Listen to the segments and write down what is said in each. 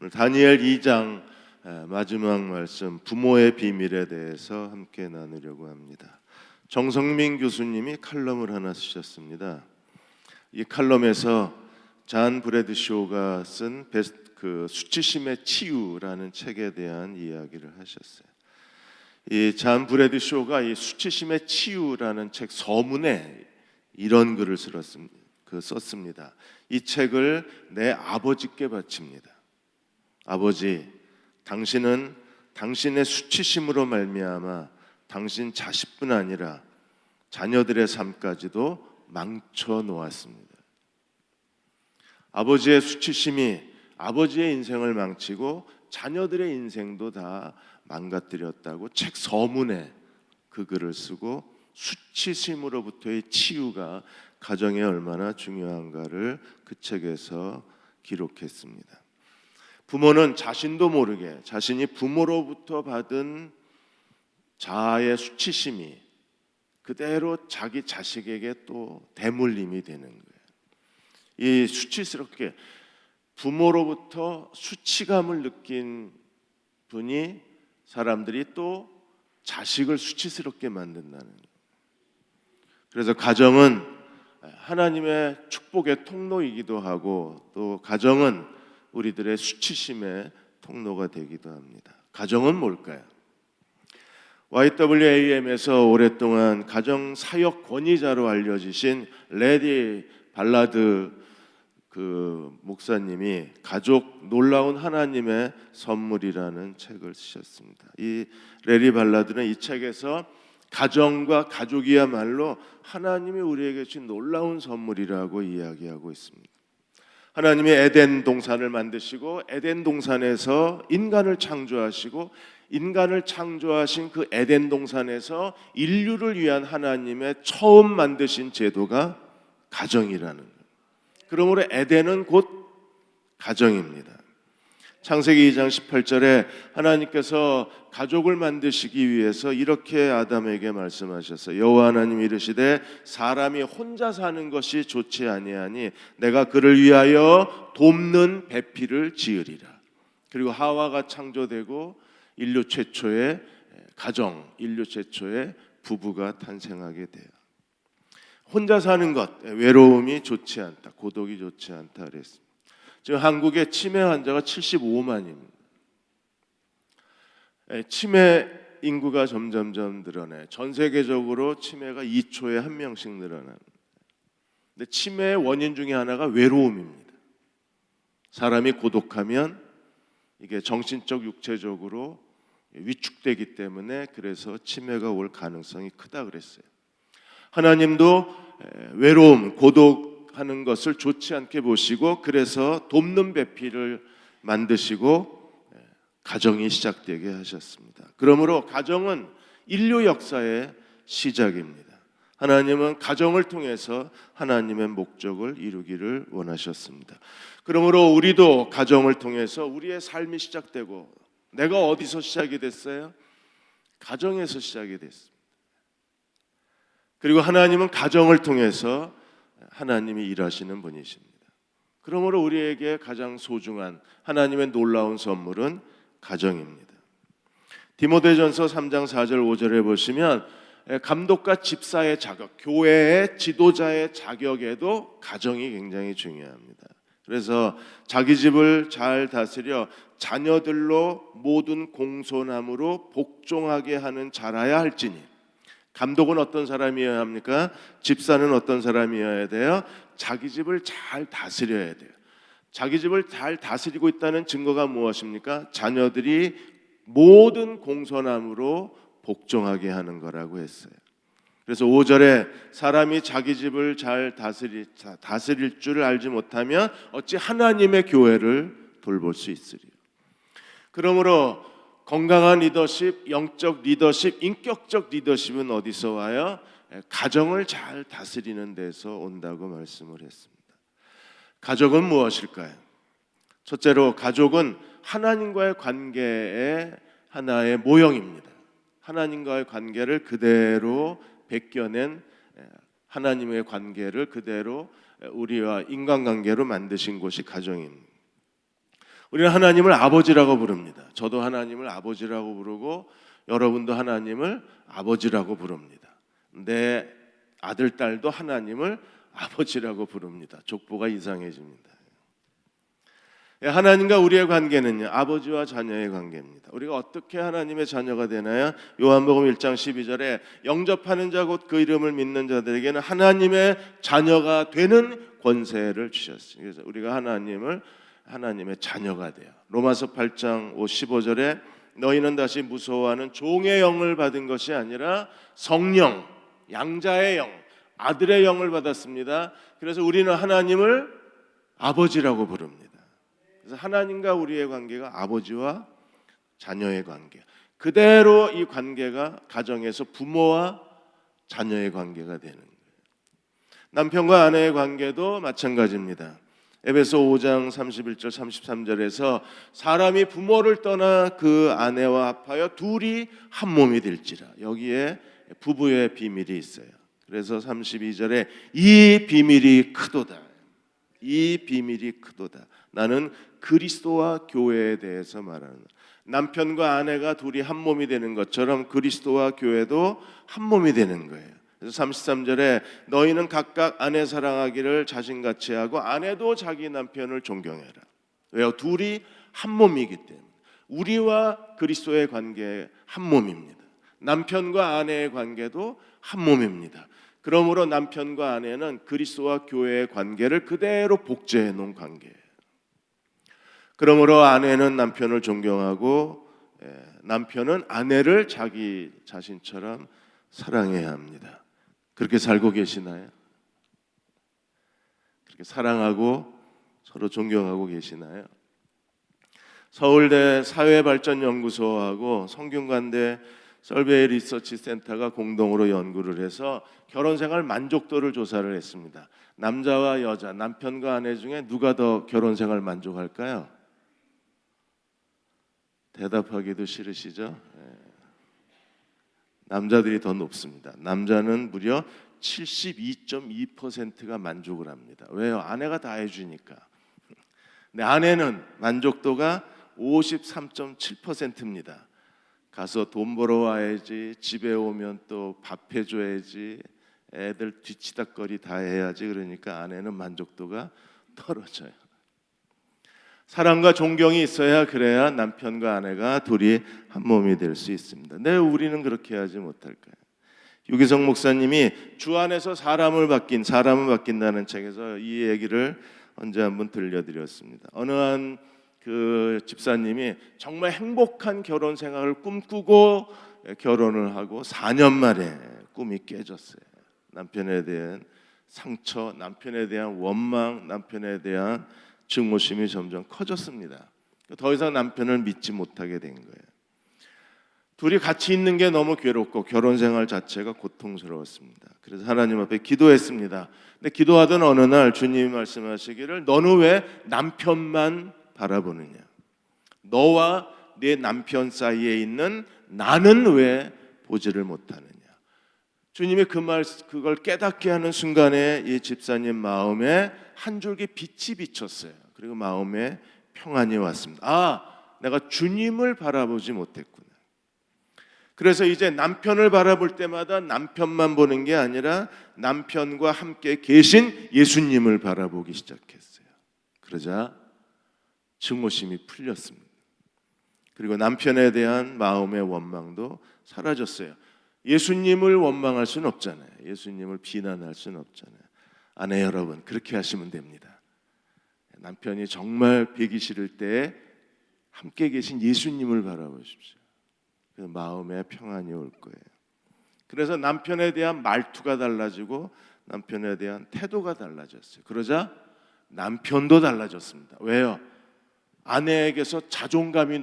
오늘 다니엘 2장 마지막 말씀 부모의 비밀에 대해서 함께 나누려고 합니다. 정성민 교수님이 칼럼을 하나 쓰셨습니다. 이 칼럼에서 잔 브래드쇼가 쓴 수치심의 치유라는 책에 대한 이야기를 하셨어요. 이 잔 브래드쇼가 이 수치심의 치유라는 책 서문에 이런 글을 썼습니다. 이 책을 내 아버지께 바칩니다. 아버지, 당신은 당신의 수치심으로 말미암아 당신 자식뿐 아니라 자녀들의 삶까지도 망쳐 놓았습니다. 아버지의 수치심이 아버지의 인생을 망치고 자녀들의 인생도 다 망가뜨렸다고 책 서문에 그 글을 쓰고 수치심으로부터의 치유가 가정에 얼마나 중요한가를 그 책에서 기록했습니다. 부모는 자신도 모르게 자신이 부모로부터 받은 자아의 수치심이 그대로 자기 자식에게 또 대물림이 되는 거예요. 이 수치스럽게 부모로부터 수치감을 느낀 분이 사람들이 또 자식을 수치스럽게 만든다는 거예요. 그래서 가정은 하나님의 축복의 통로이기도 하고 또 가정은 우리들의 수치심의 통로가 되기도 합니다. 가정은 뭘까요? YWAM에서 오랫동안 가정 사역 권위자로 알려지신 레리 발라드 목사님이 가족 놀라운 하나님의 선물이라는 책을 쓰셨습니다. 이 레리 발라드는 이 책에서 가정과 가족이야말로 하나님이 우리에게 주신 놀라운 선물이라고 이야기하고 있습니다. 하나님이 에덴 동산을 만드시고 에덴 동산에서 인간을 창조하시고 인간을 창조하신 그 에덴 동산에서 인류를 위한 하나님의 처음 만드신 제도가 가정이라는 거예요. 그러므로 에덴은 곧 가정입니다. 창세기 2장 18절에 하나님께서 가족을 만드시기 위해서 이렇게 아담에게 말씀하셨어요. 여호와 하나님이 이르시되 사람이 혼자 사는 것이 좋지 아니하니 내가 그를 위하여 돕는 배필을 지으리라. 그리고 하와가 창조되고 인류 최초의 가정, 인류 최초의 부부가 탄생하게 돼요. 혼자 사는 것, 외로움이 좋지 않다, 고독이 좋지 않다 그랬습니다. 지금 한국의 치매 환자가 75만입니다. 치매 인구가 점점점 늘어나요. 전 세계적으로 치매가 2초에 1명씩 늘어납니다. 근데 치매의 원인 중에 하나가 외로움입니다. 사람이 고독하면 이게 정신적, 육체적으로 위축되기 때문에 그래서 치매가 올 가능성이 크다 그랬어요. 하나님도 외로움, 고독하는 것을 좋지 않게 보시고 그래서 돕는 배필을 만드시고 가정이 시작되게 하셨습니다. 그러므로 가정은 인류 역사의 시작입니다. 하나님은 가정을 통해서 하나님의 목적을 이루기를 원하셨습니다. 그러므로 우리도 가정을 통해서 우리의 삶이 시작되고 내가 어디서 시작이 됐어요? 가정에서 시작이 됐습니다. 그리고 하나님은 가정을 통해서 하나님이 일하시는 분이십니다. 그러므로 우리에게 가장 소중한 하나님의 놀라운 선물은 가정입니다. 디모데전서 3장 4절 5절에 보시면 감독과 집사의 자격, 교회의 지도자의 자격에도 가정이 굉장히 중요합니다. 그래서 자기 집을 잘 다스려 자녀들로 모든 공손함으로 복종하게 하는 자라야 할지니 감독은 어떤 사람이어야 합니까? 집사는 어떤 사람이어야 돼요? 자기 집을 잘 다스려야 돼요. 자기 집을 잘 다스리고 있다는 증거가 무엇입니까? 자녀들이 모든 공손함으로 복종하게 하는 거라고 했어요. 그래서 5절에 사람이 자기 집을 잘 다스릴 줄을 알지 못하면 어찌 하나님의 교회를 돌볼 수 있으리요. 그러므로 건강한 리더십, 영적 리더십, 인격적 리더십은 어디서 와요? 가정을 잘 다스리는 데서 온다고 말씀을 했습니다. 가족은 무엇일까요? 첫째로 가족은 하나님과의 관계의 하나의 모형입니다. 하나님과의 관계를 그대로 베껴낸 하나님의 관계를 그대로 우리와 인간관계로 만드신 곳이 가정입니다. 우리는 하나님을 아버지라고 부릅니다. 저도 하나님을 아버지라고 부르고 여러분도 하나님을 아버지라고 부릅니다. 내 아들, 딸도 하나님을 아버지라고 부릅니다. 족보가 이상해집니다. 하나님과 우리의 관계는요, 아버지와 자녀의 관계입니다. 우리가 어떻게 하나님의 자녀가 되나요? 요한복음 1장 12절에 영접하는 자 곧 그 이름을 믿는 자들에게는 하나님의 자녀가 되는 권세를 주셨어요. 그래서 우리가 하나님의 자녀가 돼요. 로마서 8장 15절에 너희는 다시 무서워하는 종의 영을 받은 것이 아니라 성령, 양자의 영, 아들의 영을 받았습니다. 그래서 우리는 하나님을 아버지라고 부릅니다. 그래서 하나님과 우리의 관계가 아버지와 자녀의 관계, 그대로 이 관계가 가정에서 부모와 자녀의 관계가 되는 거예요. 남편과 아내의 관계도 마찬가지입니다. 에베소 5장 31절 33절에서 사람이 부모를 떠나 그 아내와 합하여 둘이 한 몸이 될지라, 여기에 부부의 비밀이 있어요. 그래서 32절에 이 비밀이 크도다. 이 비밀이 크도다. 나는 그리스도와 교회에 대해서 말하는, 남편과 아내가 둘이 한 몸이 되는 것처럼 그리스도와 교회도 한 몸이 되는 거예요. 그래서 33절에 너희는 각각 아내 사랑하기를 자신같이 하고 아내도 자기 남편을 존경해라. 왜요? 둘이 한 몸이기 때문에. 우리와 그리스도의 관계 한 몸입니다. 남편과 아내의 관계도 한 몸입니다. 그러므로 남편과 아내는 그리스도와 교회의 관계를 그대로 복제해 놓은 관계예요. 그러므로 아내는 남편을 존경하고 남편은 아내를 자기 자신처럼 사랑해야 합니다. 그렇게 살고 계시나요? 그렇게 사랑하고 서로 존경하고 계시나요? 서울대 사회발전연구소하고 성균관대 설베이 리서치 센터가 공동으로 연구를 해서 결혼생활 만족도를 조사를 했습니다. 남자와 여자, 남편과 아내 중에 누가 더 결혼생활 만족할까요? 대답하기도 싫으시죠? 남자들이 더 높습니다. 남자는 무려 72.2%가 만족을 합니다. 왜요? 아내가 다 해주니까. 근데 아내는 만족도가 53.7%입니다. 가서 돈 벌어 와야지, 집에 오면 또 밥 해줘야지, 애들 뒤치다거리 다 해야지. 그러니까 아내는 만족도가 떨어져요. 사랑과 존경이 있어야, 그래야 남편과 아내가 둘이 한 몸이 될 수 있습니다. 네, 우리는 그렇게 하지 못할까요? 유기성 목사님이 주 안에서 사람을 바뀐다는 책에서 이 얘기를 언제 한번 들려드렸습니다. 어느 한 그 집사님이 정말 행복한 결혼 생활을 꿈꾸고 결혼을 하고 4년 만에 꿈이 깨졌어요. 남편에 대한 상처, 남편에 대한 원망, 남편에 대한 증오심이 점점 커졌습니다. 더 이상 남편을 믿지 못하게 된 거예요. 둘이 같이 있는 게 너무 괴롭고 결혼 생활 자체가 고통스러웠습니다. 그래서 하나님 앞에 기도했습니다. 근데 기도하던 어느 날 주님이 말씀하시기를 너는 왜 남편만 바라보느냐? 너와 네 남편 사이에 있는 나는 왜 보지를 못하느냐? 주님이 그걸 깨닫게 하는 순간에 이 집사님 마음에 한 줄기 빛이 비쳤어요. 그리고 마음에 평안이 왔습니다. 아, 내가 주님을 바라보지 못했구나. 그래서 이제 남편을 바라볼 때마다 남편만 보는 게 아니라 남편과 함께 계신 예수님을 바라보기 시작했어요. 그러자 증오심이 풀렸습니다. 그리고 남편에 대한 마음의 원망도 사라졌어요. 예수님을 원망할 수는 없잖아요. 예수님을 비난할 수는 없잖아요. 아내 여러분, 그렇게 하시면 됩니다. 남편이 정말 배기 싫을 때 함께 계신 예수님을 바라보십시오. 그 마음에 평안이 올 거예요. 그래서 남편에 대한 말투가 달라지고 남편에 대한 태도가 달라졌어요. 그러자 남편도 달라졌습니다. 왜요? 아내에게서 자존감이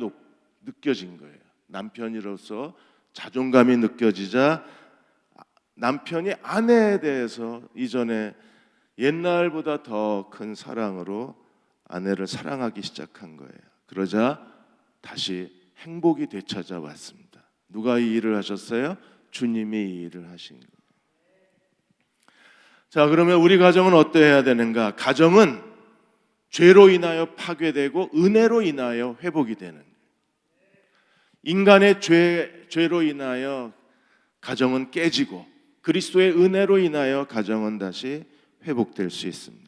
느껴진 거예요. 남편으로서 자존감이 느껴지자 남편이 아내에 대해서 이전에 옛날보다 더 큰 사랑으로 아내를 사랑하기 시작한 거예요. 그러자 다시 행복이 되찾아왔습니다. 누가 이 일을 하셨어요? 주님이 이 일을 하신 거예요. 자, 그러면 우리 가정은 어떠해야 되는가? 가정은 죄로 인하여 파괴되고 은혜로 인하여 회복이 되는, 인간의 죄로 인하여 가정은 깨지고 그리스도의 은혜로 인하여 가정은 다시 회복될 수 있습니다.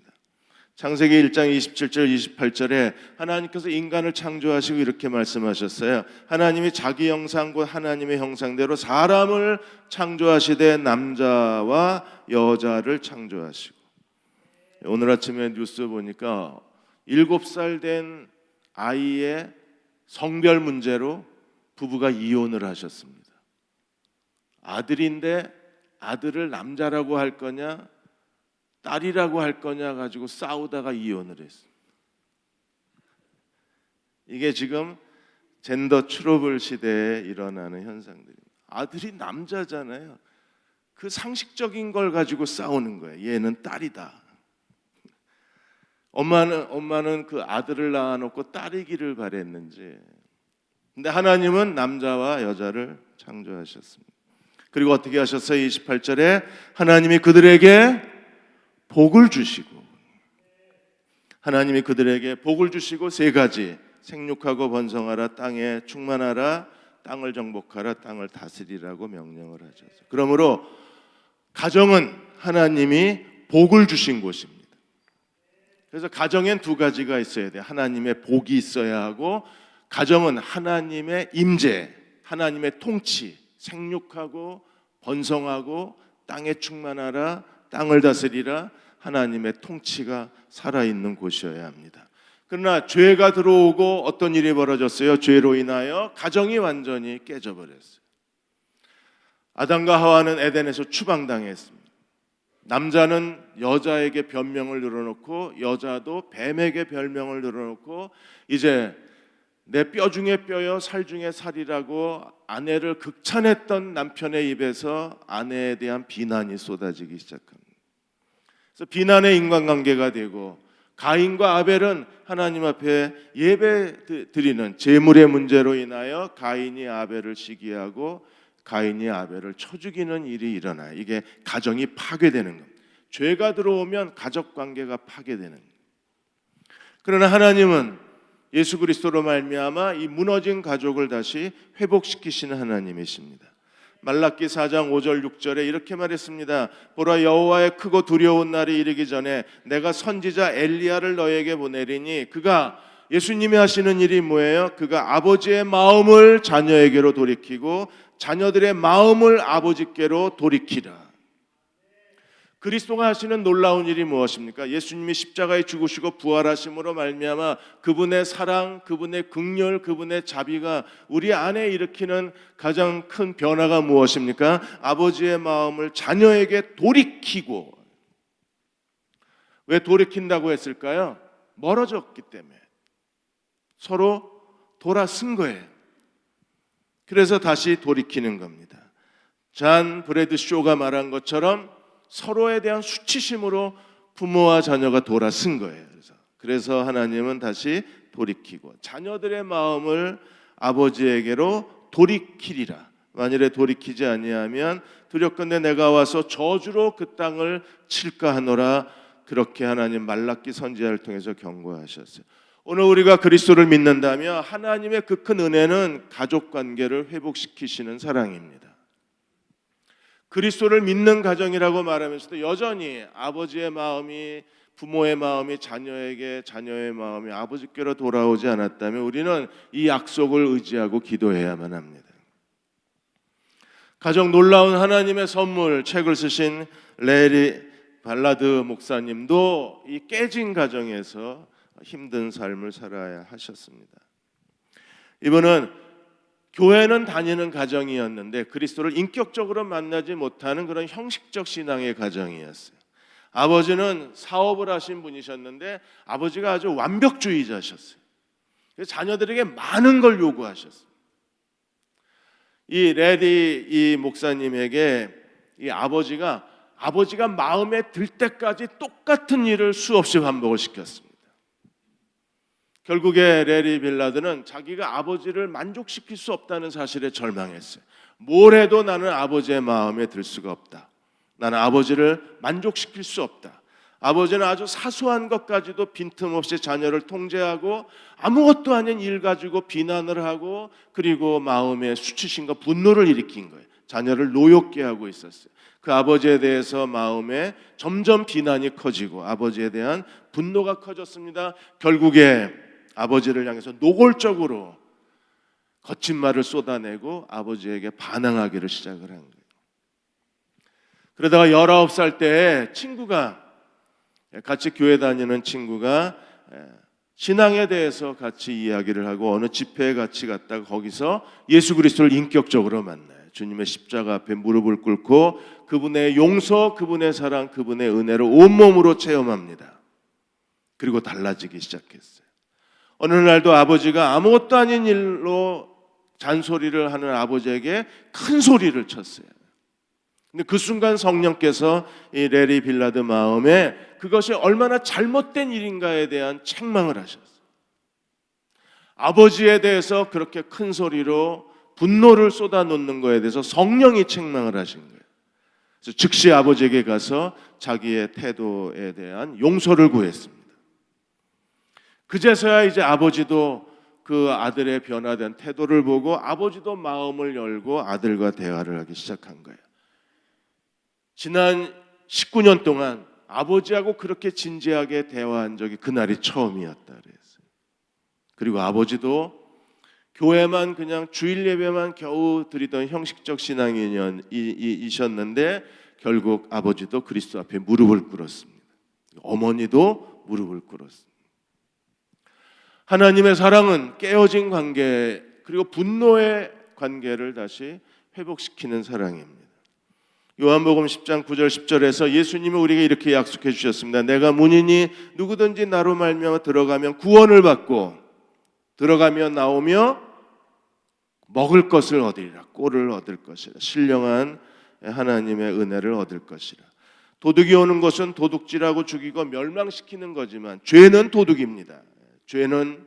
창세기 1장 27절 28절에 하나님께서 인간을 창조하시고 이렇게 말씀하셨어요. 하나님이 자기 형상 곧 하나님의 형상대로 사람을 창조하시되 남자와 여자를 창조하시고. 오늘 아침에 뉴스 보니까 7살 된 아이의 성별 문제로 부부가 이혼을 하셨습니다. 아들인데 아들을 남자라고 할 거냐 딸이라고 할 거냐 가지고 싸우다가 이혼을 했습니다. 이게 지금 젠더 트러블 시대에 일어나는 현상들입니다. 아들이 남자잖아요. 그 상식적인 걸 가지고 싸우는 거예요. 얘는 딸이다. 엄마는 그 아들을 낳아놓고 딸이기를 바랬는지. 근데 하나님은 남자와 여자를 창조하셨습니다. 그리고 어떻게 하셨어요? 28절에 하나님이 그들에게 복을 주시고, 하나님이 그들에게 복을 주시고 세 가지, 생육하고 번성하라, 땅에 충만하라, 땅을 정복하라, 땅을 다스리라고 명령을 하셨어요. 그러므로 가정은 하나님이 복을 주신 곳입니다. 그래서 가정엔 두 가지가 있어야 돼요. 하나님의 복이 있어야 하고, 가정은 하나님의 임재, 하나님의 통치, 생육하고 번성하고 땅에 충만하라, 땅을 다스리라, 하나님의 통치가 살아있는 곳이어야 합니다. 그러나 죄가 들어오고 어떤 일이 벌어졌어요? 죄로 인하여 가정이 완전히 깨져버렸어요. 아담과 하와는 에덴에서 추방당했습니다. 남자는 여자에게 변명을 늘어놓고 여자도 뱀에게 변명을 늘어놓고 이제 내 뼈 중에 뼈여 살 중에 살이라고 아내를 극찬했던 남편의 입에서 아내에 대한 비난이 쏟아지기 시작합니다. 그래서 비난의 인간관계가 되고, 가인과 아벨은 하나님 앞에 예배 드리는 제물의 문제로 인하여 가인이 아벨을 시기하고 가인이 아벨을 쳐 죽이는 일이 일어나요. 이게 가정이 파괴되는 겁니다. 죄가 들어오면 가족관계가 파괴되는 겁니다. 그러나 하나님은 예수 그리스도로 말미암아 이 무너진 가족을 다시 회복시키시는 하나님이십니다. 말라기 4장 5절 6절에 이렇게 말했습니다. 보라, 여호와의 크고 두려운 날이 이르기 전에 내가 선지자 엘리야를 너에게 보내리니 그가, 예수님이 하시는 일이 뭐예요? 그가 아버지의 마음을 자녀에게로 돌이키고 자녀들의 마음을 아버지께로 돌이키라. 그리스도가 하시는 놀라운 일이 무엇입니까? 예수님이 십자가에 죽으시고 부활하심으로 말미암아 그분의 사랑, 그분의 긍휼, 그분의 자비가 우리 안에 일으키는 가장 큰 변화가 무엇입니까? 아버지의 마음을 자녀에게 돌이키고. 왜 돌이킨다고 했을까요? 멀어졌기 때문에. 서로 돌아선 거예요. 그래서 다시 돌이키는 겁니다. 잔 브래드쇼가 말한 것처럼 서로에 대한 수치심으로 부모와 자녀가 돌아선 거예요. 그래서 하나님은 다시 돌이키고 자녀들의 마음을 아버지에게로 돌이키리라. 만일에 돌이키지 아니하면 두렵건대 내가 와서 저주로 그 땅을 칠까 하노라. 그렇게 하나님 말라기 선지자를 통해서 경고하셨어요. 오늘 우리가 그리스도를 믿는다면 하나님의 그 큰 은혜는 가족관계를 회복시키시는 사랑입니다. 그리스도를 믿는 가정이라고 말하면서도 여전히 아버지의 마음이, 부모의 마음이 자녀에게, 자녀의 마음이 아버지께로 돌아오지 않았다면 우리는 이 약속을 의지하고 기도해야만 합니다. 가정 놀라운 하나님의 선물 책을 쓰신 레리 발라드 목사님도 이 깨진 가정에서 힘든 삶을 살아야 하셨습니다. 이분은 교회는 다니는 가정이었는데 그리스도를 인격적으로 만나지 못하는 그런 형식적 신앙의 가정이었어요. 아버지는 사업을 하신 분이셨는데 아버지가 아주 완벽주의자셨어요. 그래서 자녀들에게 많은 걸 요구하셨어요. 이 레디 이 목사님에게 이 아버지가 마음에 들 때까지 똑같은 일을 수없이 반복을 시켰습니다. 결국에 레리 빌라드는 자기가 아버지를 만족시킬 수 없다는 사실에 절망했어요. 뭘 해도 나는 아버지의 마음에 들 수가 없다. 나는 아버지를 만족시킬 수 없다. 아버지는 아주 사소한 것까지도 빈틈없이 자녀를 통제하고 아무것도 아닌 일 가지고 비난을 하고 그리고 마음에 수치심과 분노를 일으킨 거예요. 자녀를 노엽게 하고 있었어요. 그 아버지에 대해서 마음에 점점 비난이 커지고 아버지에 대한 분노가 커졌습니다. 결국에 아버지를 향해서 노골적으로 거친 말을 쏟아내고 아버지에게 반항하기를 시작을 한 거예요. 그러다가 19살 때 친구가, 같이 교회 다니는 친구가 신앙에 대해서 같이 이야기를 하고 어느 집회에 같이 갔다가 거기서 예수 그리스도를 인격적으로 만나요. 주님의 십자가 앞에 무릎을 꿇고 그분의 용서, 그분의 사랑, 그분의 은혜를 온몸으로 체험합니다. 그리고 달라지기 시작했어요. 어느 날도 아버지가 아무것도 아닌 일로 잔소리를 하는 아버지에게 큰 소리를 쳤어요. 근데 그 순간 성령께서 이 레리 빌라드 마음에 그것이 얼마나 잘못된 일인가에 대한 책망을 하셨어요. 아버지에 대해서 그렇게 큰 소리로 분노를 쏟아놓는 것에 대해서 성령이 책망을 하신 거예요. 그래서 즉시 아버지에게 가서 자기의 태도에 대한 용서를 구했습니다. 그제서야 이제 아버지도 그 아들의 변화된 태도를 보고 아버지도 마음을 열고 아들과 대화를 하기 시작한 거예요. 지난 19년 동안 아버지하고 그렇게 진지하게 대화한 적이 그날이 처음이었다 그랬어요. 그리고 아버지도 교회만 그냥 주일 예배만 겨우 드리던 형식적 신앙인이셨는데 결국 아버지도 그리스도 앞에 무릎을 꿇었습니다. 어머니도 무릎을 꿇었습니다. 하나님의 사랑은 깨어진 관계 그리고 분노의 관계를 다시 회복시키는 사랑입니다. 요한복음 10장 9절 10절에서 예수님이 우리에게 이렇게 약속해 주셨습니다. 내가 문이니 누구든지 나로 말미암아 들어가면 구원을 받고 들어가며 나오며 먹을 것을 얻으리라. 꼴을 얻을 것이라. 신령한 하나님의 은혜를 얻을 것이라. 도둑이 오는 것은 도둑질하고 죽이고 멸망시키는 거지만 죄는 도둑입니다. 죄는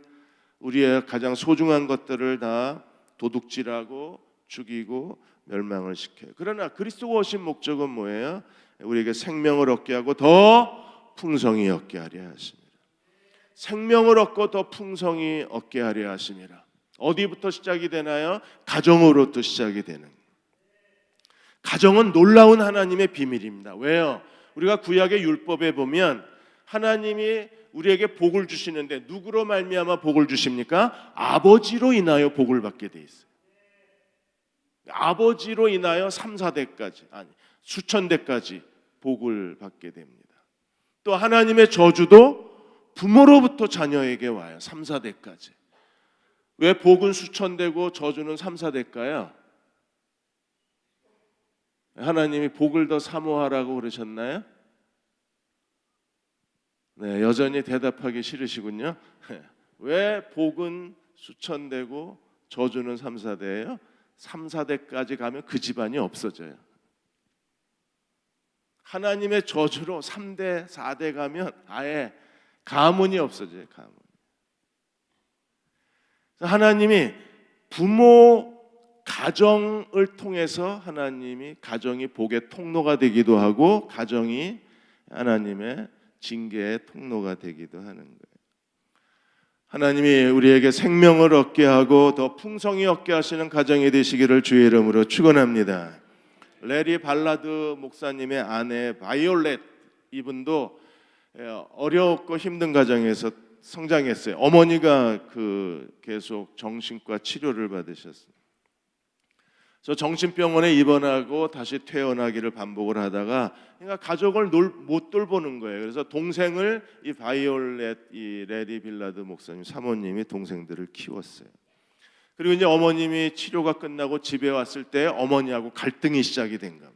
우리의 가장 소중한 것들을 다 도둑질하고 죽이고 멸망을 시켜요. 그러나 그리스도가 오신 목적은 뭐예요? 우리에게 생명을 얻게 하고 더 풍성히 얻게 하려 하십니다. 생명을 얻고 더 풍성히 얻게 하려 하십니다. 어디부터 시작이 되나요? 가정으로부터 시작이 되는 거예요. 가정은 놀라운 하나님의 비밀입니다. 왜요? 우리가 구약의 율법에 보면 하나님이 우리에게 복을 주시는데 누구로 말미암아 복을 주십니까? 아버지로 인하여 복을 받게 돼 있어요. 아버지로 인하여 3, 4대까지 아니 수천 대까지 복을 받게 됩니다. 또 하나님의 저주도 부모로부터 자녀에게 와요. 3, 4대까지. 왜 복은 수천 대고 저주는 3, 4대일까요? 하나님이 복을 더 사모하라고 그러셨나요? 네, 여전히 대답하기 싫으시군요. 왜 복은 수천 대고 저주는 3, 4대예요? 3, 4대까지 가면 그 집안이 없어져요. 하나님의 저주로 3대, 4대 가면 아예 가문이 없어져요. 가문. 하나님이 부모 가정을 통해서 하나님이 가정이 복의 통로가 되기도 하고 가정이 하나님의 징계의 통로가 되기도 하는 거예요. 하나님이 우리에게 생명을 얻게 하고 더 풍성히 얻게 하시는 가정이 되시기를 주의 이름으로 축원합니다. 레리 발라드 목사님의 아내 바이올렛 이분도 어렵고 힘든 가정에서 성장했어요. 어머니가 계속 정신과 치료를 받으셨어요. 그래서 정신병원에 입원하고 다시 퇴원하기를 반복을 하다가 그러니까 가족을 못 돌보는 거예요. 그래서 동생을 이 바이올렛 이 레리 빌라드 목사님 사모님이 동생들을 키웠어요. 그리고 이제 어머님이 치료가 끝나고 집에 왔을 때 어머니하고 갈등이 시작이 된 겁니다.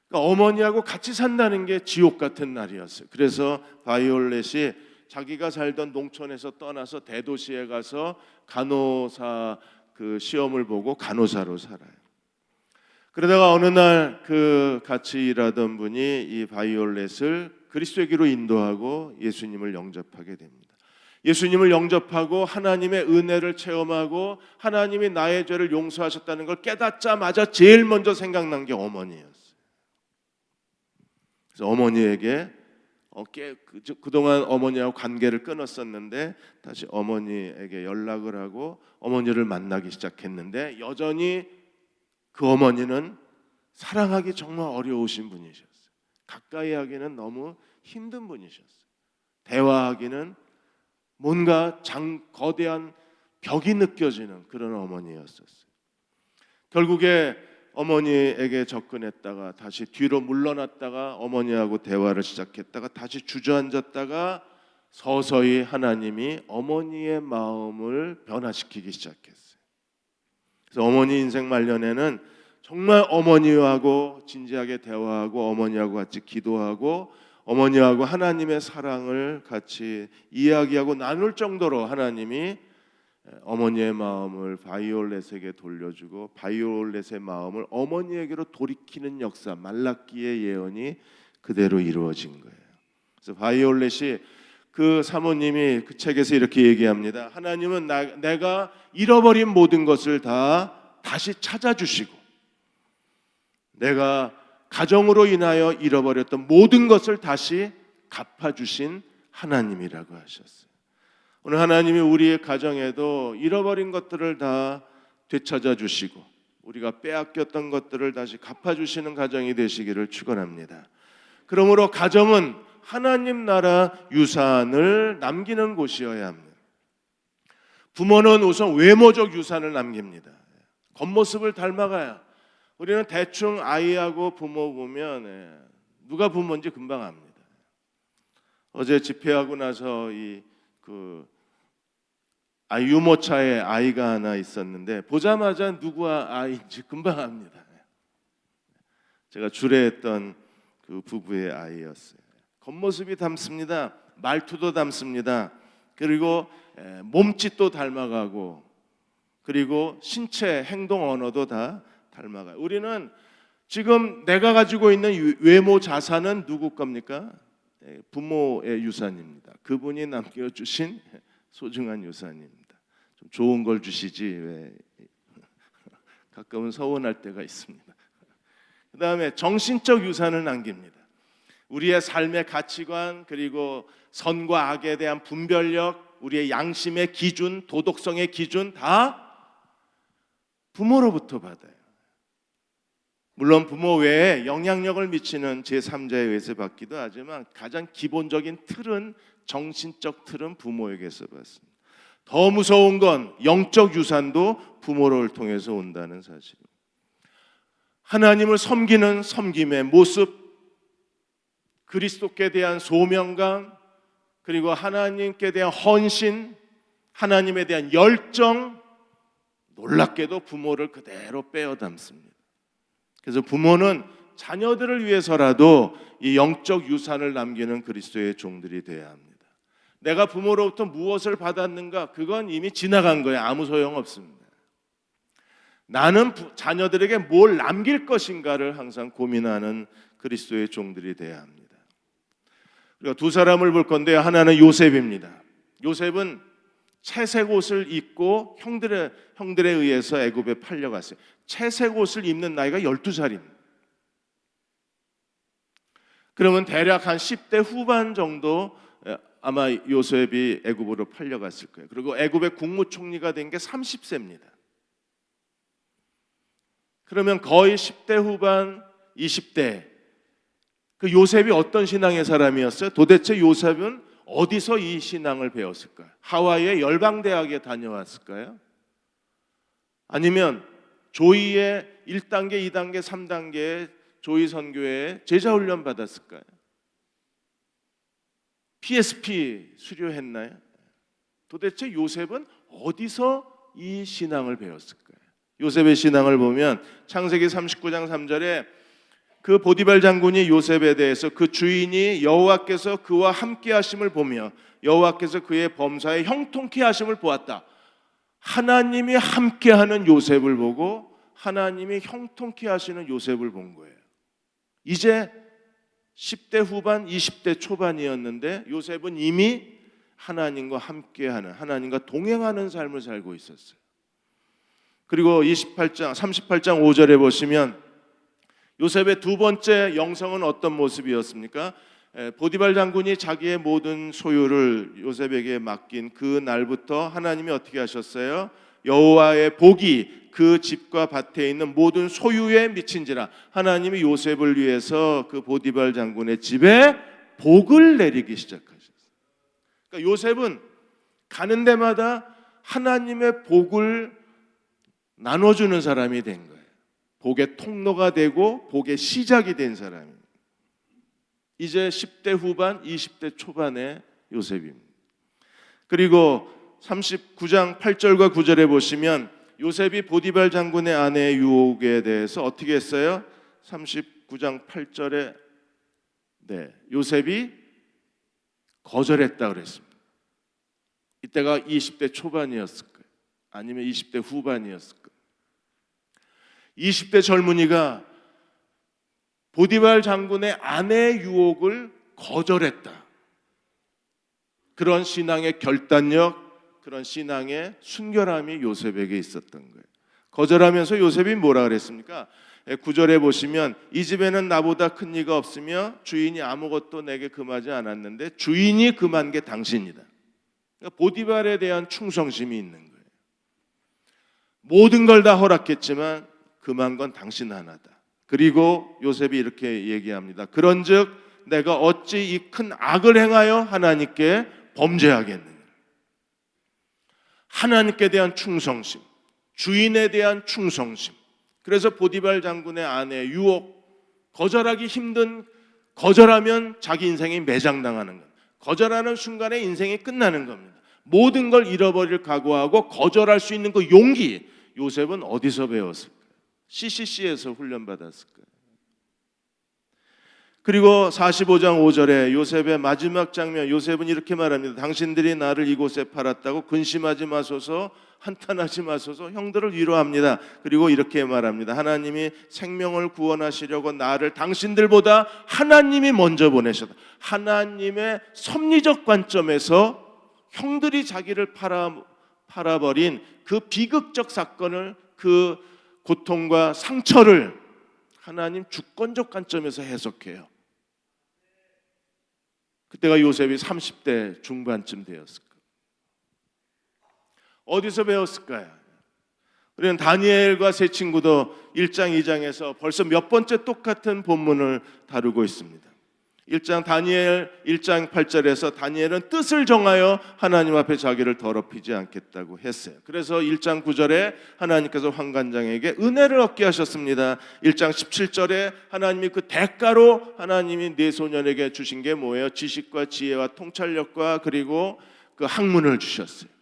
그러니까 어머니하고 같이 산다는 게 지옥 같은 날이었어요. 그래서 바이올렛이 자기가 살던 농촌에서 떠나서 대도시에 가서 간호사 시험을 보고 간호사로 살아요. 그러다가 어느 날 같이 일하던 분이 이 바이올렛을 그리스도에게로 인도하고 예수님을 영접하게 됩니다. 예수님을 영접하고 하나님의 은혜를 체험하고 하나님이 나의 죄를 용서하셨다는 걸 깨닫자마자 제일 먼저 생각난 게 어머니였어요. 그래서 어머니에게 그동안 어머니하고 관계를 끊었었는데 다시 어머니에게 연락을 하고 어머니를 만나기 시작했는데 여전히 그 어머니는 사랑하기 정말 어려우신 분이셨어요. 가까이 하기는 너무 힘든 분이셨어요. 대화하기는 뭔가 거대한 벽이 느껴지는 그런 어머니였었어요. 결국에 어머니에게 접근했다가 다시 뒤로 물러났다가 어머니하고 대화를 시작했다가 다시 주저앉았다가 서서히 하나님이 어머니의 마음을 변화시키기 시작했어요. 그래서 어머니 인생 말년에는 정말 어머니하고 진지하게 대화하고 어머니하고 같이 기도하고 어머니하고 하나님의 사랑을 같이 이야기하고 나눌 정도로 하나님이 어머니의 마음을 바이올렛에게 돌려주고 바이올렛의 마음을 어머니에게로 돌이키는 역사, 말라기의 예언이 그대로 이루어진 거예요. 그래서 바이올렛이 그 사모님이 그 책에서 이렇게 얘기합니다. 하나님은 내가 잃어버린 모든 것을 다시 찾아주시고 내가 가정으로 인하여 잃어버렸던 모든 것을 다시 갚아주신 하나님이라고 하셨어요. 오늘 하나님이 우리의 가정에도 잃어버린 것들을 다 되찾아 주시고 우리가 빼앗겼던 것들을 다시 갚아주시는 가정이 되시기를 축원합니다. 그러므로 가정은 하나님 나라 유산을 남기는 곳이어야 합니다. 부모는 우선 외모적 유산을 남깁니다. 겉모습을 닮아가야. 우리는 대충 아이하고 부모 보면 누가 부모인지 금방 압니다. 어제 집회하고 나서 유모차에 아이가 하나 있었는데 보자마자 누구와 아이인지 금방 압니다. 제가 주례했던 그 부부의 아이였어요. 겉모습이 닮습니다. 말투도 닮습니다. 그리고 몸짓도 닮아가고 그리고 신체, 행동, 언어도 다 닮아가요. 우리는 지금 내가 가지고 있는 외모 자산은 누구 겁니까? 부모의 유산입니다. 그분이 남겨주신 소중한 유산입니다. 좀 좋은 걸 주시지 왜 가끔은 서운할 때가 있습니다. 그 다음에 정신적 유산을 남깁니다. 우리의 삶의 가치관 그리고 선과 악에 대한 분별력, 우리의 양심의 기준, 도덕성의 기준 다 부모로부터 받아요. 물론 부모 외에 영향력을 미치는 제3자에 의해서 받기도 하지만 가장 기본적인 틀은 정신적 틀은 부모에게서 받습니다. 더 무서운 건 영적 유산도 부모를 통해서 온다는 사실입니다. 하나님을 섬기는 섬김의 모습, 그리스도께 대한 소명감, 그리고 하나님께 대한 헌신, 하나님에 대한 열정, 놀랍게도 부모를 그대로 빼어 담습니다. 그래서 부모는 자녀들을 위해서라도 이 영적 유산을 남기는 그리스도의 종들이 되어야 합니다. 내가 부모로부터 무엇을 받았는가? 그건 이미 지나간 거예요. 아무 소용없습니다. 나는 자녀들에게 뭘 남길 것인가를 항상 고민하는 그리스도의 종들이 되어야 합니다. 그리고 두 사람을 볼 건데요. 하나는 요셉입니다. 요셉은 채색 옷을 입고 형들에 의해서 애굽에 팔려갔어요. 채색 옷을 입는 나이가 12살입니다. 그러면 대략 한 10대 후반 정도 아마 요셉이 애굽으로 팔려갔을 거예요. 그리고 애굽의 국무총리가 된 게 30세입니다. 그러면 거의 10대 후반, 20대 그 요셉이 어떤 신앙의 사람이었어요? 도대체 요셉은 어디서 이 신앙을 배웠을까요? 하와이의 열방대학에 다녀왔을까요? 아니면 조이의 1단계, 2단계, 3단계 조이 선교에 제자훈련 받았을까요? PSP 수료했나요? 도대체 요셉은 어디서 이 신앙을 배웠을까요? 요셉의 신앙을 보면 창세기 39장 3절에 그 보디발 장군이 요셉에 대해서 그 주인이 여호와께서 그와 함께 하심을 보며 여호와께서 그의 범사에 형통케 하심을 보았다. 하나님이 함께하는 요셉을 보고 하나님이 형통케 하시는 요셉을 본 거예요. 이제 10대 후반, 20대 초반이었는데 요셉은 이미 하나님과 함께하는, 하나님과 동행하는 삶을 살고 있었어요. 그리고 38장 5절에 보시면 요셉의 두 번째 영성은 어떤 모습이었습니까? 보디발 장군이 자기의 모든 소유를 요셉에게 맡긴 그 날부터 하나님이 어떻게 하셨어요? 여호와의 복이 그 집과 밭에 있는 모든 소유에 미친지라. 하나님이 요셉을 위해서 그 보디발 장군의 집에 복을 내리기 시작하셨어요. 그러니까 요셉은 가는 데마다 하나님의 복을 나눠주는 사람이 된 거예요. 복의 통로가 되고 복의 시작이 된 사람입니다. 이제 10대 후반, 20대 초반의 요셉입니다. 그리고 39장 8절과 9절에 보시면 요셉이 보디발 장군의 아내의 유혹에 대해서 어떻게 했어요? 39장 8절에 요셉이 거절했다 그랬습니다. 이때가 20대 초반이었을 거예요. 아니면 20대 후반이었을 거예요. 20대 젊은이가 보디발 장군의 아내의 유혹을 거절했다. 그런 신앙의 결단력, 그런 신앙의 순결함이 요셉에게 있었던 거예요. 거절하면서 요셉이 뭐라 그랬습니까? 9절에 보시면 이 집에는 나보다 큰 이가 없으며 주인이 아무것도 내게 금하지 않았는데 주인이 금한 게 당신이다. 그러니까 보디발에 대한 충성심이 있는 거예요. 모든 걸 다 허락했지만 금한 건 당신 하나다. 그리고 요셉이 이렇게 얘기합니다. 그런즉 내가 어찌 이 큰 악을 행하여 하나님께 범죄하겠느냐. 하나님께 대한 충성심, 주인에 대한 충성심. 그래서 보디발 장군의 아내 유혹, 거절하기 힘든, 거절하면 자기 인생이 매장당하는 것. 거절하는 순간에 인생이 끝나는 겁니다. 모든 걸 잃어버릴 각오하고 거절할 수 있는 그 용기, 요셉은 어디서 배웠을까요? CCC에서 훈련받았을 거예요. 그리고 45장 5절에 요셉의 마지막 장면, 요셉은 이렇게 말합니다. 당신들이 나를 이곳에 팔았다고 근심하지 마소서, 한탄하지 마소서, 형들을 위로합니다. 그리고 이렇게 말합니다. 하나님이 생명을 구원하시려고 나를 당신들보다 하나님이 먼저 보내셨다. 하나님의 섭리적 관점에서 형들이 자기를 팔아버린 그 비극적 사건을, 그 고통과 상처를 하나님 주권적 관점에서 해석해요. 그때가 요셉이 30대 중반쯤 되었을 거예요. 어디서 배웠을까요? 우리는 다니엘과 세 친구도 1장 2장에서 벌써 몇 번째 똑같은 본문을 다루고 있습니다. 1장 다니엘 1장 8절에서 다니엘은 뜻을 정하여 하나님 앞에 자기를 더럽히지 않겠다고 했어요. 그래서 1장 9절에 하나님께서 환관장에게 은혜를 얻게 하셨습니다. 1장 17절에 하나님이 그 대가로 하나님이 네 소년에게 주신 게 뭐예요? 지식과 지혜와 통찰력과 그리고 그 학문을 주셨어요.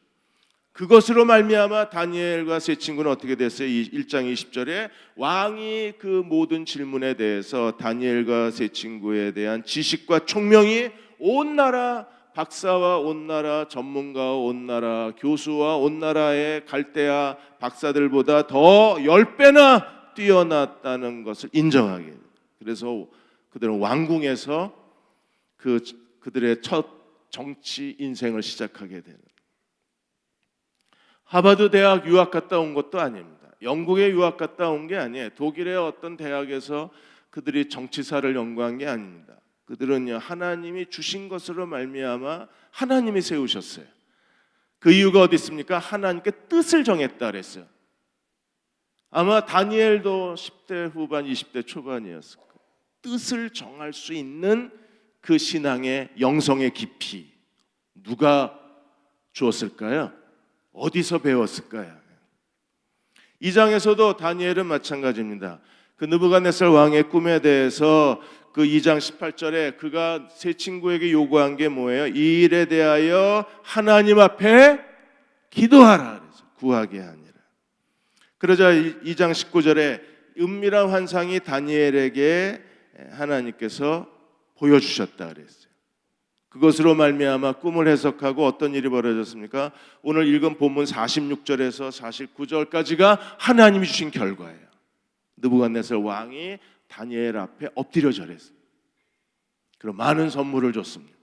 그것으로 말미암아 다니엘과 세 친구는 어떻게 됐어요? 1장 20절에 왕이 그 모든 질문에 대해서 다니엘과 세 친구에 대한 지식과 총명이 온 나라 박사와 온 나라 전문가와 온 나라 교수와 온 나라의 갈대아 박사들보다 더 10배나 뛰어났다는 것을 인정하게 돼요. 그래서 그들은 왕궁에서 그들의 첫 정치 인생을 시작하게 되는. 하버드 대학 유학 갔다 온 것도 아닙니다. 영국에 유학 갔다 온 게 아니에요. 독일의 어떤 대학에서 그들이 정치사를 연구한 게 아닙니다. 그들은요, 하나님이 주신 것으로 말미암아 하나님이 세우셨어요. 그 이유가 어디 있습니까? 하나님께 뜻을 정했다 그랬어요. 아마 다니엘도 10대 후반, 20대 초반이었을 거예요. 뜻을 정할 수 있는 그 신앙의 영성의 깊이, 누가 주었을까요? 어디서 배웠을까요? 이 장에서도 다니엘은 마찬가지입니다. 그 느부갓네살 왕의 꿈에 대해서 그 2장 18절에 그가 세 친구에게 요구한 게 뭐예요? 이 일에 대하여 하나님 앞에 기도하라. 그래서 구하게 하니라. 그러자 2장 19절에 은밀한 환상이 다니엘에게 하나님께서 보여주셨다 그랬어요. 그것으로 말미암아 꿈을 해석하고 어떤 일이 벌어졌습니까? 오늘 읽은 본문 46절에서 49절까지가 하나님이 주신 결과예요. 느부갓네살 왕이 다니엘 앞에 엎드려 절했어요. 그리고 많은 선물을 줬습니다.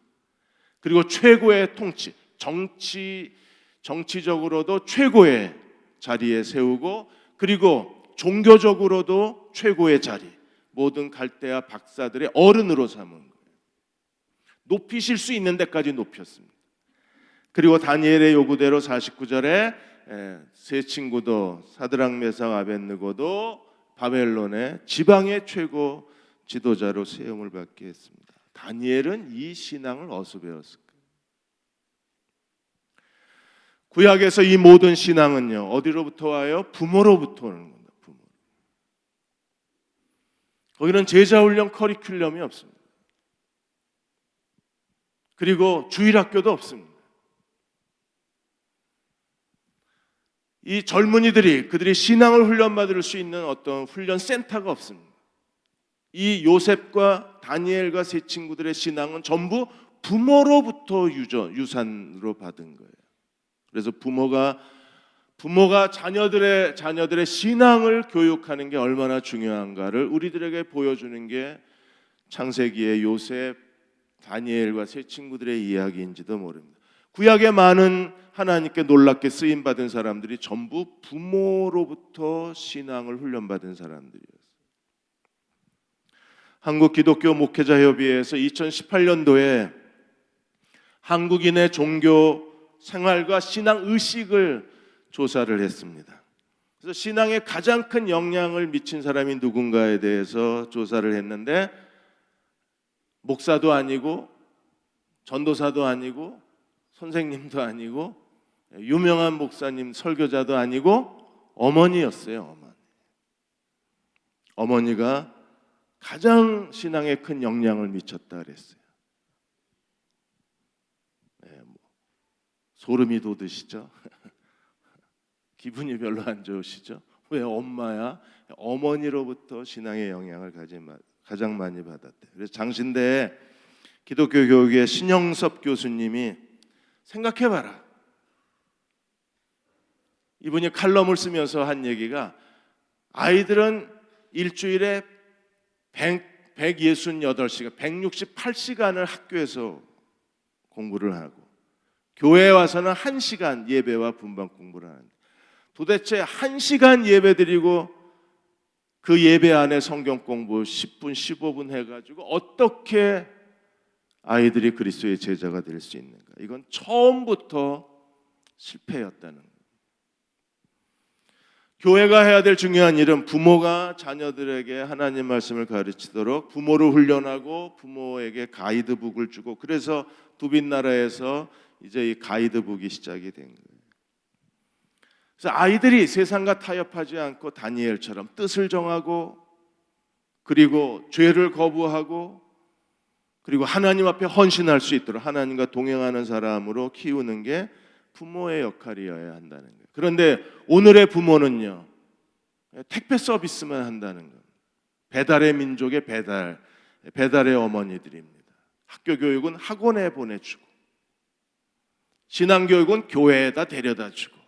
그리고 최고의 통치, 정치적으로도 최고의 자리에 세우고, 그리고 종교적으로도 최고의 자리, 모든 갈대아 박사들의 어른으로 삼은 거예요. 높이실 수 있는 데까지 높였습니다. 그리고 다니엘의 요구대로 49절에 세 친구도 사드락 메삭 아벳느고도 바벨론의 지방의 최고 지도자로 세움을 받게 했습니다. 다니엘은 이 신앙을 어디서 배웠을까요? 구약에서 이 모든 신앙은요, 어디로부터 와요? 부모로부터 오는 겁니다. 부모. 거기는 제자훈련 커리큘럼이 없습니다. 그리고 주일학교도 없습니다. 이 젊은이들이 그들이 신앙을 훈련받을 수 있는 어떤 훈련 센터가 없습니다. 이 요셉과 다니엘과 세 친구들의 신앙은 전부 부모로부터 유산으로 받은 거예요. 그래서 부모가 자녀들의 신앙을 교육하는 게 얼마나 중요한가를 우리들에게 보여주는 게 창세기의 요셉, 다니엘과 세 친구들의 이야기인지도 모릅니다. 구약의 많은 하나님께 놀랍게 쓰임 받은 사람들이 전부 부모로부터 신앙을 훈련받은 사람들이었어요. 한국 기독교 목회자 협의회에서 2018년도에 한국인의 종교 생활과 신앙 의식을 조사를 했습니다. 그래서 신앙에 가장 큰 영향을 미친 사람이 누군가에 대해서 조사를 했는데, 목사도 아니고 전도사도 아니고 선생님도 아니고 유명한 목사님 설교자도 아니고 어머니였어요. 어머니가 가장 신앙에 큰 영향을 미쳤다 그랬어요. 소름이 돋으시죠? 기분이 별로 안 좋으시죠? 왜 엄마야? 어머니로부터 신앙의 영향을 가장 많이 받았대요. 그래서 장신대에 기독교 교육의 신영섭 교수님이 생각해봐라. 이분이 칼럼을 쓰면서 한 얘기가, 아이들은 일주일에 168시간, 168시간을 학교에서 공부를 하고 교회에 와서는 1시간 예배와 분반 공부를 하는데, 도대체 1시간 예배 드리고 그 예배 안에 성경 공부 10분, 15분 해가지고 어떻게 아이들이 그리스도의 제자가 될 수 있는가? 이건 처음부터 실패였다는 거예요. 교회가 해야 될 중요한 일은 부모가 자녀들에게 하나님 말씀을 가르치도록 부모를 훈련하고 부모에게 가이드북을 주고, 그래서 두빈나라에서 이제 이 가이드북이 시작이 된 거예요. 그래서 아이들이 세상과 타협하지 않고 다니엘처럼 뜻을 정하고, 그리고 죄를 거부하고, 그리고 하나님 앞에 헌신할 수 있도록 하나님과 동행하는 사람으로 키우는 게 부모의 역할이어야 한다는 거예요. 그런데 오늘의 부모는요, 택배 서비스만 한다는 거예요. 배달의 민족의 배달의 어머니들입니다. 학교 교육은 학원에 보내주고, 신앙 교육은 교회에다 데려다주고,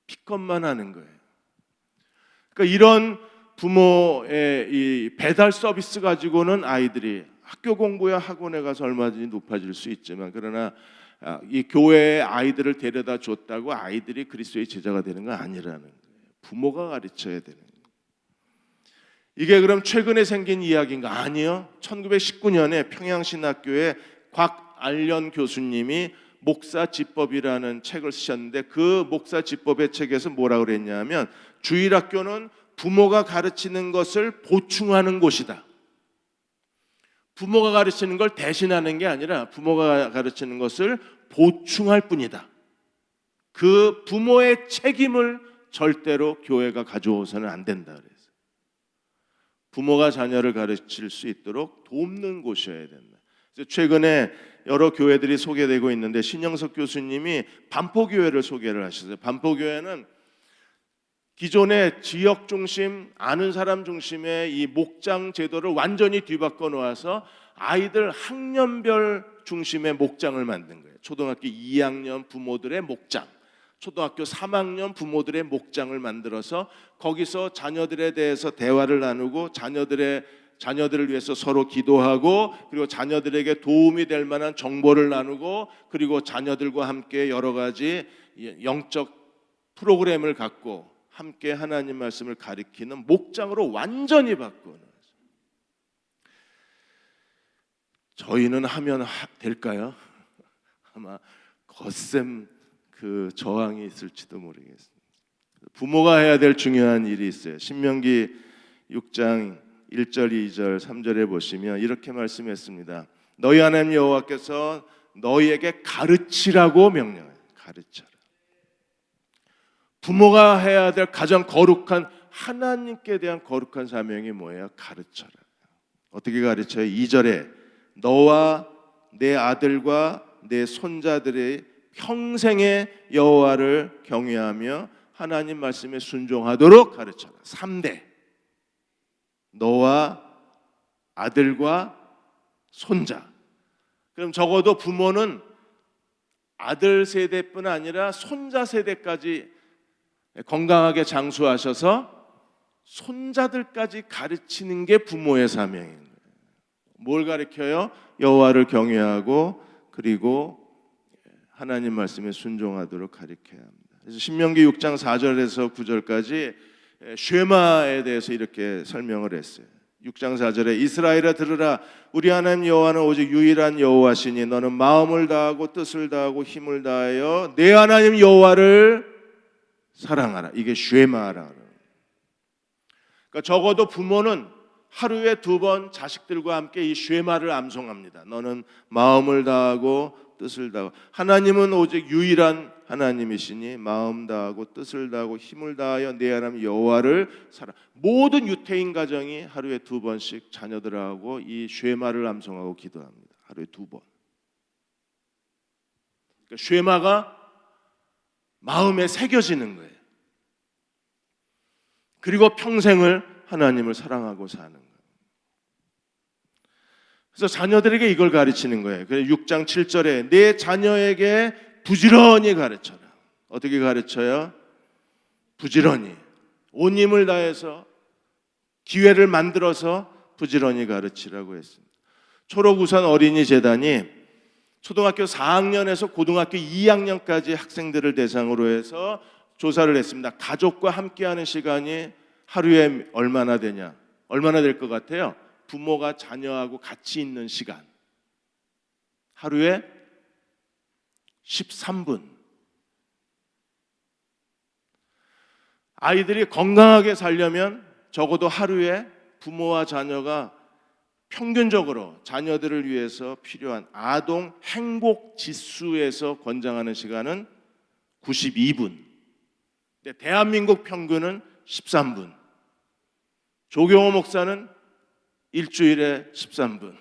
픽업만 하는 거예요. 그러니까 이런 부모의 이 배달 서비스 가지고는 아이들이 학교 공부야 학원에 가서 얼마든지 높아질 수 있지만, 그러나 이 교회에 아이들을 데려다 줬다고 아이들이 그리스도의 제자가 되는 건 아니라는 거예요. 부모가 가르쳐야 되는 거예요. 이게 그럼 최근에 생긴 이야기인가? 아니요. 1919년에 평양신학교의 곽알련 교수님이 목사지법이라는 책을 쓰셨는데, 그 목사지법의 책에서 뭐라고 그랬냐면, 주일학교는 부모가 가르치는 것을 보충하는 곳이다. 부모가 가르치는 걸 대신하는 게 아니라 부모가 가르치는 것을 보충할 뿐이다. 그 부모의 책임을 절대로 교회가 가져오서는 안 된다 그랬어요. 부모가 자녀를 가르칠 수 있도록 돕는 곳이어야 된다. 그래서 최근에 여러 교회들이 소개되고 있는데, 신영석 교수님이 반포교회를 소개를 하셨어요. 반포교회는 기존의 지역 중심, 아는 사람 중심의 이 목장 제도를 완전히 뒤바꿔 놓아서 아이들 학년별 중심의 목장을 만든 거예요. 초등학교 2학년 부모들의 목장, 초등학교 3학년 부모들의 목장을 만들어서 거기서 자녀들에 대해서 대화를 나누고, 자녀들을 위해서 서로 기도하고, 그리고 자녀들에게 도움이 될 만한 정보를 나누고, 그리고 자녀들과 함께 여러 가지 영적 프로그램을 갖고 함께 하나님 말씀을 가리키는 목장으로 완전히 바꾸는. 저희는 하면 될까요? 아마 거센 그 저항이 있을지도 모르겠습니다. 부모가 해야 될 중요한 일이 있어요. 신명기 6장 1절, 2절, 3절에 보시면 이렇게 말씀했습니다. 너희 하나님 여호와께서 너희에게 가르치라고 명령해요. 가르쳐라. 부모가 해야 될 가장 거룩한 하나님께 대한 거룩한 사명이 뭐예요? 가르쳐라. 어떻게 가르쳐요? 2절에 너와 내 아들과 내 손자들의 평생의 여호와를 경외하며 하나님 말씀에 순종하도록 가르쳐라. 3대 너와 아들과 손자. 그럼 적어도 부모는 아들 세대뿐 아니라 손자 세대까지 건강하게 장수하셔서 손자들까지 가르치는 게 부모의 사명인 거예요. 뭘 가르쳐요? 여호와를 경외하고 그리고 하나님 말씀에 순종하도록 가르쳐야 합니다. 그래서 신명기 6장 4절에서 9절까지 쉐마에 대해서 이렇게 설명을 했어요. 6장 4절에 이스라엘아 들으라 우리 하나님 여호와는 오직 유일한 여호와시니 너는 마음을 다하고 뜻을 다하고 힘을 다하여 내 하나님 여호와를 사랑하라. 이게 쉐마라. 그러니까 적어도 부모는 하루에 2번 자식들과 함께 이 쉐마를 암송합니다. 너는 마음을 다하고 뜻을 다하고 하나님은 오직 유일한 하나님이시니 마음 다하고 뜻을 다하고 힘을 다하여 내 하나님 여호와를 사랑. 모든 유태인 가정이 하루에 2번씩 자녀들하고 이 쉐마를 암송하고 기도합니다. 하루에 2번. 그러니까 쉐마가 마음에 새겨지는 거예요. 그리고 평생을 하나님을 사랑하고 사는 거예요. 그래서 자녀들에게 이걸 가르치는 거예요. 그래서 6장 7절에 내 자녀에게 부지런히 가르쳐라. 어떻게 가르쳐요? 부지런히 온 힘을 다해서 기회를 만들어서 부지런히 가르치라고 했습니다. 초록우산 어린이 재단이 초등학교 4학년에서 고등학교 2학년까지 학생들을 대상으로 해서 조사를 했습니다. 가족과 함께하는 시간이 하루에 얼마나 되냐? 얼마나 될 것 같아요? 부모가 자녀하고 같이 있는 시간 하루에 13분. 아이들이 건강하게 살려면 적어도 하루에 부모와 자녀가 평균적으로 자녀들을 위해서 필요한 아동 행복 지수에서 권장하는 시간은 92분. 근데 대한민국 평균은 13분. 조경호 목사는 일주일에 13분.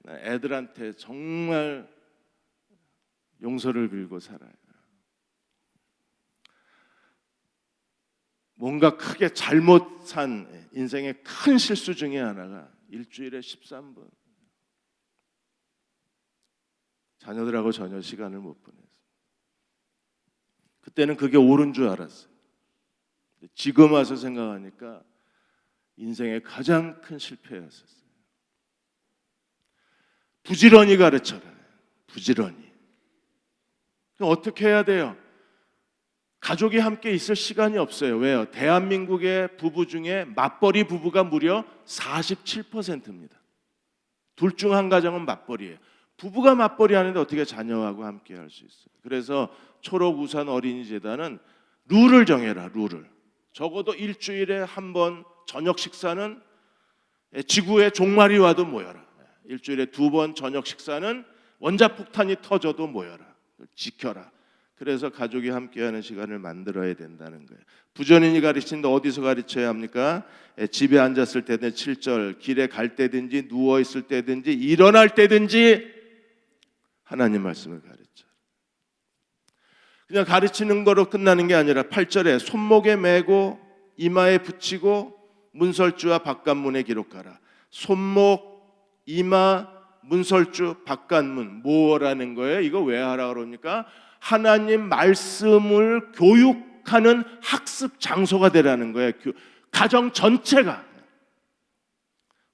애들한테 정말 용서를 빌고 살아요. 뭔가 크게 잘못 산 인생의 큰 실수 중에 하나가 일주일에 13분. 자녀들하고 전혀 시간을 못 보냈어요. 그때는 그게 옳은 줄 알았어요. 지금 와서 생각하니까 인생의 가장 큰 실패였었어요. 부지런히 가르쳐라. 부지런히. 그럼 어떻게 해야 돼요? 가족이 함께 있을 시간이 없어요. 왜요? 대한민국의 부부 중에 맞벌이 부부가 무려 47%입니다. 둘 중 한 가정은 맞벌이에요. 부부가 맞벌이 하는데 어떻게 자녀하고 함께 할 수 있어요? 그래서 초록우산 어린이재단은 룰을 정해라. 룰을. 적어도 일주일에 한 번 저녁 식사는 지구의 종말이 와도 모여라. 일주일에 2번 저녁 식사는 원자폭탄이 터져도 모여라. 지켜라. 그래서 가족이 함께하는 시간을 만들어야 된다는 거예요. 부전인이 가르치는데 어디서 가르쳐야 합니까? 집에 앉았을 때든 7절, 길에 갈 때든지 누워 있을 때든지 일어날 때든지 하나님 말씀을 가르쳐. 그냥 가르치는 거로 끝나는 게 아니라 8절에 손목에 메고 이마에 붙이고 문설주와 바깥문에 기록하라. 손목, 이마, 문설주, 바깥문 뭐라는 거예요? 이거 왜 하라 그럽니까? 하나님 말씀을 교육하는 학습 장소가 되라는 거예요. 가정 전체가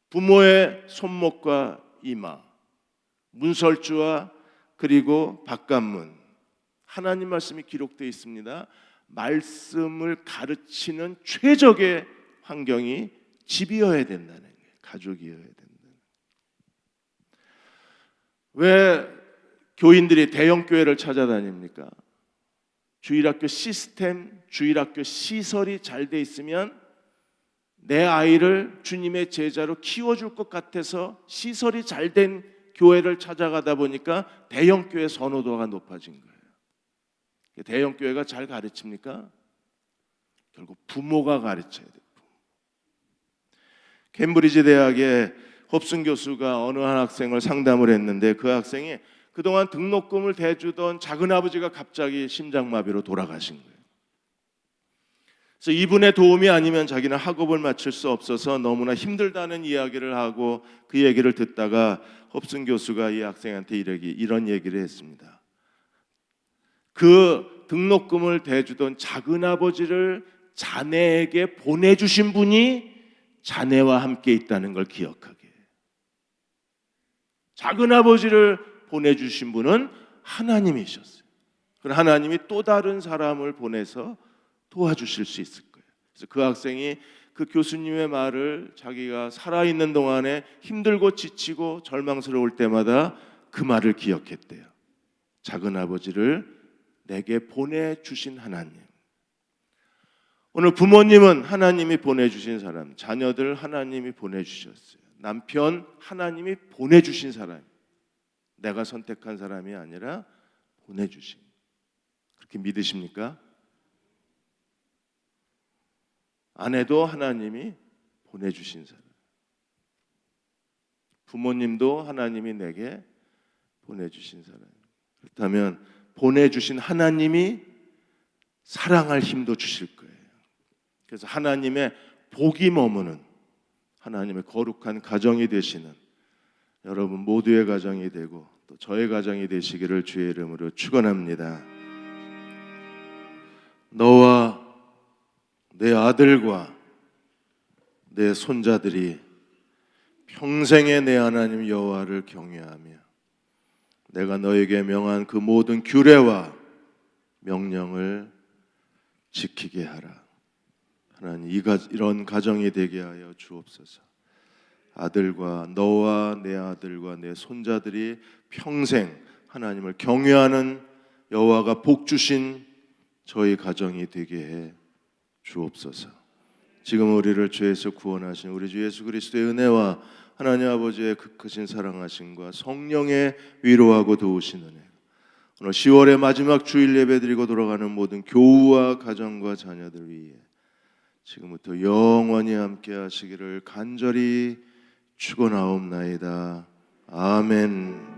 부모의 손목과 이마, 문설주와 그리고 바깥문 하나님 말씀이 기록되어 있습니다. 말씀을 가르치는 최적의 환경이 집이어야 된다는 거예요. 가족이어야 된다. 왜 교인들이 대형 교회를 찾아다닙니까? 주일학교 시스템, 주일학교 시설이 잘 돼 있으면 내 아이를 주님의 제자로 키워줄 것 같아서 시설이 잘 된 교회를 찾아가다 보니까 대형 교회 선호도가 높아진 거예요. 대형 교회가 잘 가르칩니까? 결국 부모가 가르쳐야 돼요. 캠브리지 대학의 홉슨 교수가 어느 한 학생을 상담을 했는데 그 학생이 그동안 등록금을 대주던 작은아버지가 갑자기 심장마비로 돌아가신 거예요. 그래서 이분의 도움이 아니면 자기는 학업을 마칠 수 없어서 너무나 힘들다는 이야기를 하고 그 얘기를 듣다가 홉슨 교수가 이 학생한테 이런 얘기를 했습니다. 그 등록금을 대주던 작은아버지를 자네에게 보내주신 분이 자네와 함께 있다는 걸 기억하게. 작은아버지를 보내주신 분은 하나님이셨어요. 그럼 하나님이 또 다른 사람을 보내서 도와주실 수 있을 거예요. 그래서 그 학생이 그 교수님의 말을 자기가 살아있는 동안에 힘들고 지치고 절망스러울 때마다 그 말을 기억했대요. 작은아버지를 내게 보내주신 하나님. 오늘 부모님은 하나님이 보내주신 사람, 자녀들 하나님이 보내주셨어요. 남편 하나님이 보내주신 사람, 내가 선택한 사람이 아니라 보내주신. 그렇게 믿으십니까? 아내도 하나님이 보내주신 사람, 부모님도 하나님이 내게 보내주신 사람. 그렇다면 보내주신 하나님이 사랑할 힘도 주실 거예요. 그래서 하나님의 복이 머무는 하나님의 거룩한 가정이 되시는 여러분 모두의 가정이 되고 또 저의 가정이 되시기를 주의 이름으로 축원합니다. 너와 내 아들과 내 손자들이 평생에 내 하나님 여호와를 경외하며 내가 너에게 명한 그 모든 규례와 명령을 지키게 하라. 하나님 이런 가정이 되게 하여 주옵소서. 아들과 너와 내 아들과 내 손자들이 평생 하나님을 경외하는 여호와가 복 주신 저희 가정이 되게 해 주옵소서. 지금 우리를 죄에서 구원하신 우리 주 예수 그리스도의 은혜와 하나님 아버지의 그 크신 사랑하심과 성령의 위로하고 도우신 은혜, 오늘 10월의 마지막 주일 예배드리고 돌아가는 모든 교우와 가정과 자녀들 위해 지금부터 영원히 함께 하시기를 간절히 축원하옵나이다. 아멘.